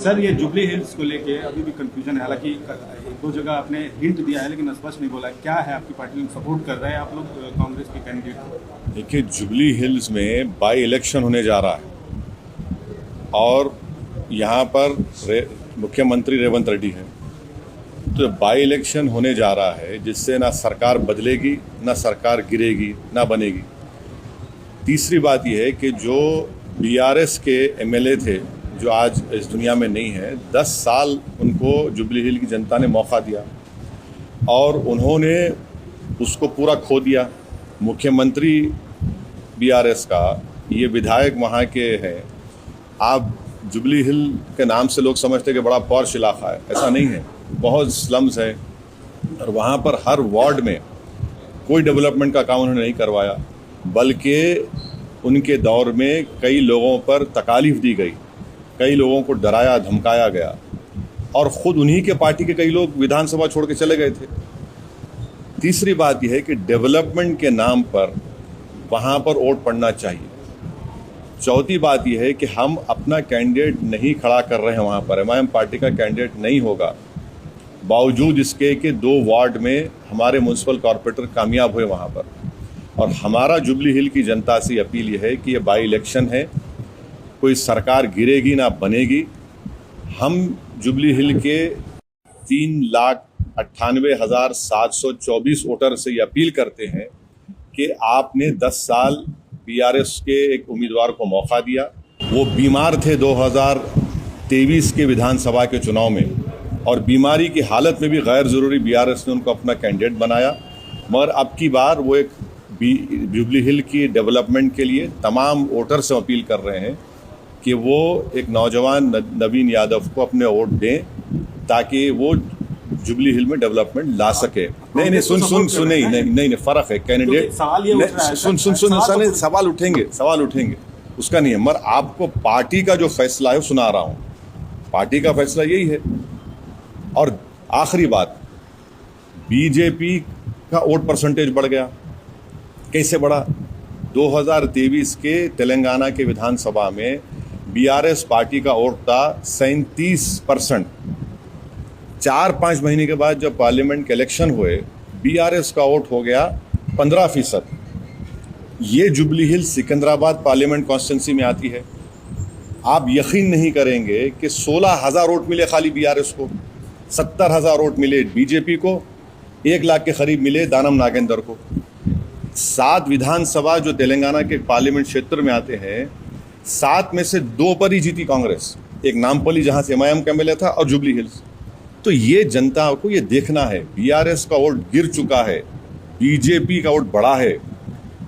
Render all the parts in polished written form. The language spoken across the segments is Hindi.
सर, ये जुबली हिल्स को लेके अभी भी कंफ्यूजन है। हालांकि एक दो जगह आपने हिंट दिया है लेकिन स्पष्ट नहीं बोला। क्या है, आपकी पार्टी में सपोर्ट कर रहे हैं आप लोग कांग्रेस के कैंडिडेट को? देखिए, जुबली हिल्स में बाई इलेक्शन होने जा रहा है और यहाँ पर मुख्यमंत्री रेवंत रेड्डी है। तो बाई इलेक्शन होने जा रहा है जिससे ना सरकार बदलेगी, ना सरकार गिरेगी, ना बनेगी। तीसरी बात यह है कि जो बीआरएस के एमएलए थे जो आज इस दुनिया में नहीं है, 10 साल उनको जुबली हिल की जनता ने मौका दिया और उन्होंने उसको पूरा खो दिया। मुख्यमंत्री बीआरएस का, ये विधायक वहाँ के हैं। आप जुबली हिल के नाम से लोग समझते हैं कि बड़ा पॉश इलाका है, ऐसा नहीं है। बहुत स्लम्स है और वहाँ पर हर वार्ड में कोई डेवलपमेंट का काम उन्होंने नहीं करवाया, बल्कि उनके दौर में कई लोगों पर तकालीफ दी गई, कई लोगों को डराया धमकाया गया और ख़ुद उन्हीं के पार्टी के कई लोग विधानसभा छोड़ के चले गए थे। तीसरी बात यह है कि डेवलपमेंट के नाम पर वहाँ पर वोट पड़ना चाहिए। चौथी बात यह है कि हम अपना कैंडिडेट नहीं खड़ा कर रहे हैं वहाँ पर, एमआईएम पार्टी का कैंडिडेट नहीं होगा, बावजूद इसके कि 2 वार्ड में हमारे म्यूनसिपल कॉरपोरेटर कामयाब हुए वहाँ पर। और हमारा जुबली हिल की जनता से अपील यह है कि ये बाई इलेक्शन है, कोई सरकार गिरेगी ना बनेगी। हम जुबली हिल के 3,98,724 वोटर से ये अपील करते हैं कि आपने 10 साल बीआरएस के एक उम्मीदवार को मौका दिया। वो बीमार थे 2023 के विधानसभा के चुनाव में और बीमारी की हालत में भी गैर ज़रूरी बीआरएस ने उनको अपना कैंडिडेट बनाया। मगर अब की बार वो एक जुबली हिल की डेवलपमेंट के लिए तमाम वोटर से अपील कर रहे हैं कि वो एक नौजवान नवीन यादव को अपने वोट दें ताकि वो जुबली हिल में डेवलपमेंट ला सके। नहीं, सुन, फर्क है कैंडिडेट। सुन, सवाल उठेंगे, उसका नहीं है। मगर आपको पार्टी का जो फैसला है वो सुना रहा हूँ, पार्टी का फैसला यही है। और आखिरी बात, बीजेपी का वोट परसेंटेज बढ़ गया। कैसे बढ़ा? 2023 के तेलंगाना के विधानसभा में बीआरएस पार्टी का वोट था 37%। 4-5 महीने के बाद जब पार्लियामेंट के इलेक्शन हुए, बीआरएस का वोट हो गया 15%। ये जुबली हिल सिकंदराबाद पार्लियामेंट कॉन्स्टिट्यूंसी में आती है। आप यकीन नहीं करेंगे कि 16,000 वोट मिले खाली बीआरएस को, 70,000 वोट मिले बीजेपी को, 1 लाख के करीब मिले दानम नागेंद्र को। 7 विधानसभा जो तेलंगाना के पार्लियामेंट क्षेत्र में आते हैं, 7 में से 2 पर ही जीती कांग्रेस, एक नामपल्ली जहां से एमआईएम का एमएलए था और जुबली हिल्स। तो ये जनता को ये देखना है, बीआरएस का वोट गिर चुका है, बीजेपी का वोट बढ़ा है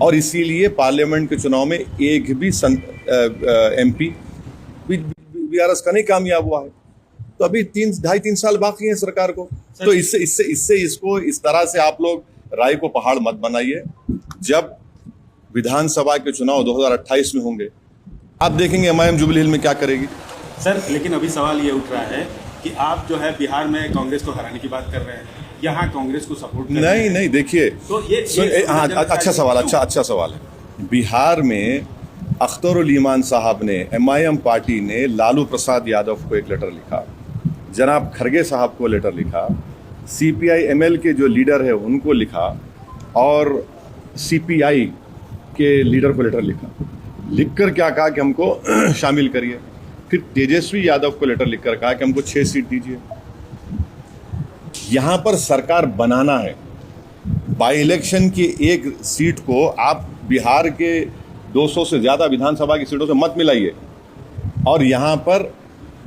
और इसीलिए पार्लियामेंट के चुनाव में एक भी एमपी बीआरएस का नहीं कामयाब हुआ है। तो अभी 2.5-3 साल बाकी है सरकार को। तो इससे इसको इस तरह से आप लोग राय को पहाड़ मत बनाइए। जब विधानसभा के चुनाव 2028 में होंगे, आप देखेंगे एमआईएम जुबली हिल में क्या करेगी। सर, लेकिन अभी सवाल ये उठ रहा है कि आप जो है बिहार में कांग्रेस को हराने की बात कर रहे हैं, यहाँ कांग्रेस को सपोर्ट कर रहे हैं। नहीं, देखिए, तो ये अच्छा सवाल है। बिहार में अख्तरुल ईमान साहब ने, एमआईएम पार्टी ने लालू प्रसाद यादव को एक लेटर लिखा, जनाब खरगे साहब को लेटर लिखा, सीपीआई एमएल के जो लीडर है उनको लिखा और सीपीआई के लीडर को लेटर लिखा। लिखकर क्या कहा कि हमको शामिल करिए। फिर तेजस्वी यादव को लेटर लिखकर कहा कि हमको 6 सीट दीजिए। यहाँ पर सरकार बनाना है। बाई इलेक्शन की एक सीट को आप बिहार के 200 से ज़्यादा विधानसभा की सीटों से मत मिलाइए और यहाँ पर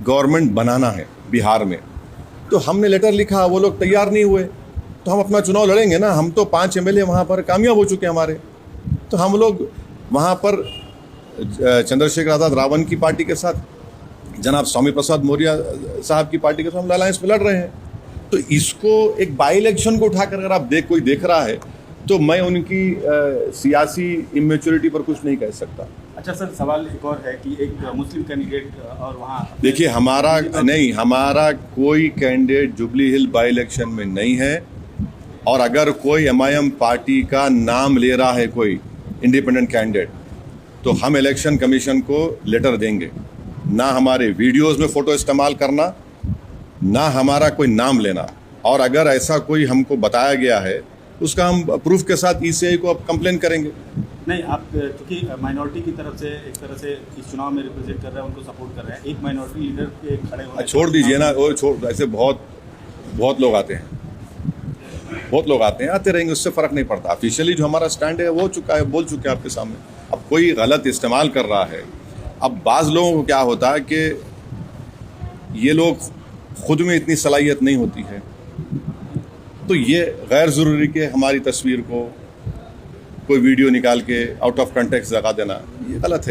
गवर्नमेंट बनाना है बिहार में। तो हमने लेटर लिखा, वो लोग तैयार नहीं हुए, तो हम अपना चुनाव लड़ेंगे ना। हम तो 5 एमएलए वहाँ पर कामयाब हो चुके हैं हमारे, तो हम लोग वहाँ पर चंद्रशेखर आज़ाद रावण की पार्टी के साथ, जनाब स्वामी प्रसाद मौर्य साहब की पार्टी के साथ हम अलायंस में लड़ रहे हैं। तो इसको एक बाई इलेक्शन को उठाकर अगर आप कोई देख रहा है तो मैं उनकी सियासी इमेच्योरिटी पर कुछ नहीं कह सकता। अच्छा सर, सवाल एक और है कि एक मुस्लिम कैंडिडेट और वहाँ देखिए, हमारा कोई candidate jubilee hill by election में नहीं है। और अगर कोई एमआईएम पार्टी का नाम ले रहा है कोई इंडिपेंडेंट कैंडिडेट, तो हम इलेक्शन कमीशन को लेटर देंगे। ना हमारे वीडियोस में फ़ोटो इस्तेमाल करना, ना हमारा कोई नाम लेना। और अगर ऐसा कोई हमको बताया गया है उसका हम प्रूफ के साथ ईसीआई को अब कंप्लेन करेंगे। नहीं, आप क्योंकि माइनॉरिटी की तरफ से एक तरह से इस चुनाव में रिप्रेजेंट कर रहे हैं, उनको सपोर्ट कर रहे हैं, एक माइनॉरिटी लीडर के खड़े होने छोड़ दीजिए ना, वो छोड़, ऐसे बहुत लोग आते हैं, बहुत लोग आते हैं, आते रहेंगे, उससे फ़र्क नहीं पड़ता। ऑफिशियली जो हमारा स्टैंड है वो चुका है, बोल चुके हैं आपके सामने। अब कोई गलत इस्तेमाल कर रहा है, अब बाज़ लोगों को क्या होता है कि ये लोग खुद में इतनी सलाहियत नहीं होती है, तो ये गैर ज़रूरी के हमारी तस्वीर को कोई वीडियो निकाल के आउट ऑफ कंटेक्स्ट लगा देना, ये गलत है।